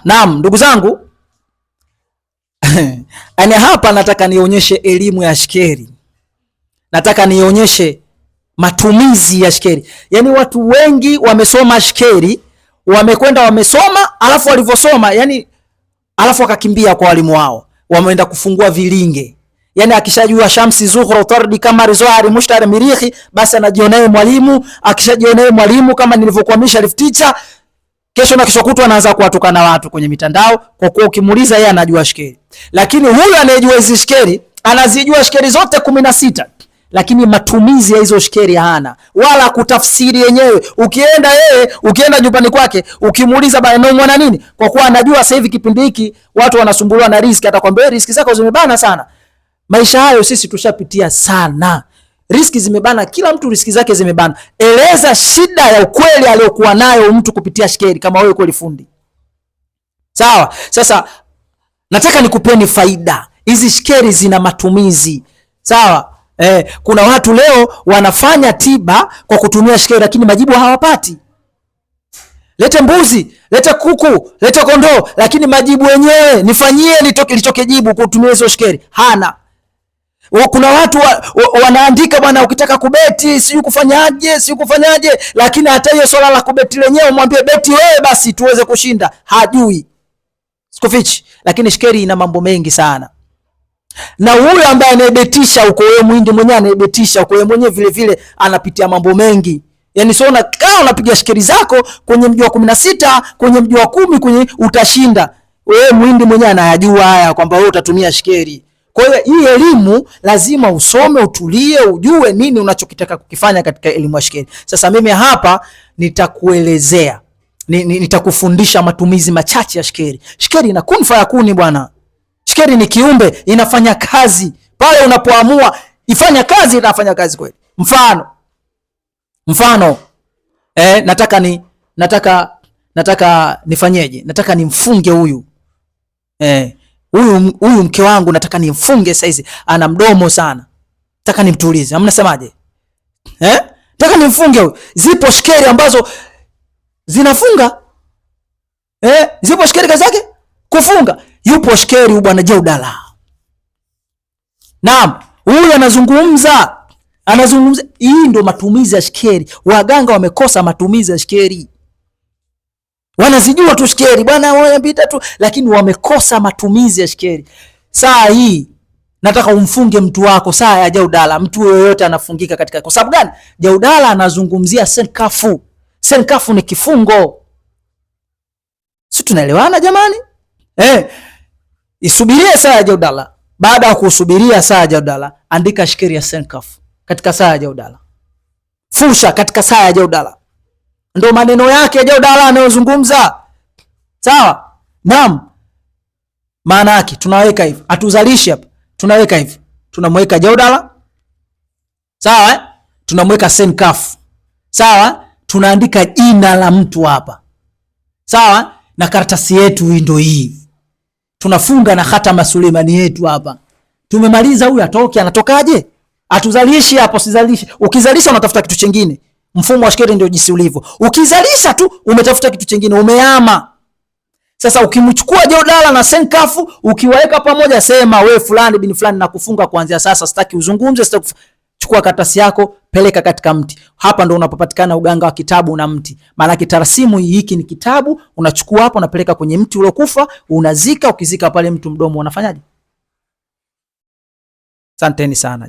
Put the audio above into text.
Naam, ndugu zangu ani hapa nataka nionyeshe elimu ya shekeri, nataka nionyeshe matumizi ya shekeri. Yaani watu wengi wamesoma shekeri, wamekwenda wamesoma, alafu walivyosoma alafu wakakimbia kwa walimu wao, wameenda kufungua vilinge. Yaani akishajua shamsi, zuhra, tardi, kamari, zohari, mushtari, mirihi, basi anajionea mwalimu. Akishajionea mwalimu, kama nilivyokuamisha lift teacher, kesho na kesho kutwa anaanza kuwatukana watu kwenye mitandao, kwa kuwa ukimuuliza yeye anajua shekeri. Lakini huyu anayejua hizo shekeri, anazijua shekeri zote 16, lakini matumizi ya hizo shekeri hana, wala kutafsiri yenyewe. Ukienda nyumbani kwake ukimuuliza bana unaumwa nini, kwa kuwa anajua sasa hivi kipindi hiki watu wanasumbuliwa na riziki, atakwambia riziki zako zimebana sana. Maisha hayo sisi tushapitia sana. Riziki zimebana, kila mtu riziki zake zimebana. Eleza shida ya ukweli aliyokuwa nayo mtu kupitia shekeri, kama wewe kweli fundi. Sawa? Sasa nataka nikupeni faida. Hizi shekeri zina matumizi. Sawa? Kuna watu leo wanafanya tiba kwa kutumia shekeri, lakini majibu hawapati. Lete mbuzi, lete kuku, lete kondoo, lakini majibu yenyewe nifanyie nilichoke jibu kutumia hizo shekeri hana. Kuna watu wanaandika bwana, ukitaka kubeti siyo kufanyaje, lakini hata hiyo swala la kubeti lenyewe mwambie beti wewe basi tuweze kushinda, hajui. Sikufichi, lakini shekeri ina mambo mengi sana. Na huyo ambaye anayebetisha huko, wewe mwindi mwenyewe anayebetisha huko, wewe mwenyewe vile vile anapitia mambo mengi. Yaani sio kama unapiga shekeri zako kwenye mji wa 16, kwenye mji wa 10, kwenye utashinda. Wewe mwindi mwenyewe anayajua haya kwamba wewe utatumia shekeri. Kwa hiyo hii elimu lazima usome, utulie, ujue nini unachokitaka kukifanya katika elimu ya shekeri. Sasa mimi hapa nitakuelezea, nitakufundisha matumizi machache ya shekeri. Shekeri ina kun fayakuni bwana. Shekeri ni kiumbe, inafanya kazi pale unapoamua ifanya kazi, inafanya kazi kweli. Mfano nataka nifanyeje? Nataka nimfunge huyu huyu mke wangu, nataka nimfunge saizi, ana mdomo sana, nataka nimtulize. Mnasemaje? Nataka nimfunge huyu. Zipo shekeri ambazo zinafunga. Zipo shekeri kazi yake kufunga. Yupo shekeri huyu bwana Jeudala. Naam, huyu anazungumza. Hii ndio matumizi ya shekeri. Waganga wamekosa matumizi ya shekeri. Wanazijua tu shekeri bwana, wanapita tu, lakini wamekosa matumizi ya shekeri. Saa hii nataka umfunge mtu wako, saa ya Jeudala. Mtu yoyote anafungika katika, kwa sababu gani? Jeudala anazungumzia senkafu. Senkafu ni kifungo. Si tunaelewana jamani? Isubirie saa ya Jeudala. Baada ya kusubiria saa ya Jeudala, andika shekeri ya senkafu katika saa ya Jeudala. Fusha katika saa ya Jeudala. Ndio maneno yake ya Jeudala anayozungumza. Sawa? Naam. Maana yake tunaweka hivi. Atuzalishi hapa. Tunaweka hivi. Tunamweka Jeudala. Sawa? Tunamweka senkafu. Sawa? Tunaandika jina la mtu hapa. Sawa? Na karatasi yetu ndio hii. Tunafunga na khatama Suleimani yetu hapa. Tumemaliza. Huyu atoke, anatokaje? Atuzalishi hapo, sizalishi. Ukizalisha unatafuta kitu kingine. Mfumo wa shekeri ndio jinsi ulivyo. Ukizalisha tu umetafuta kitu kingine, umeama. Sasa ukimchukua Jeudala na senkafu ukiwaweka pamoja, sema wewe fulani bin fulani na kufunga kuanzia sasa, sitaki uzungumze, sitaki. Chukua karatasi yako, peleka katika mti. Hapa ndo unapopatikana uganga wa kitabu na mti. Maana kitarasimu hiki ni kitabu, unachukua hapo unapeleka kwenye mti uliokufa, unazika. Ukizika pale mtu mdomo unafanyaje? Asanteni sana.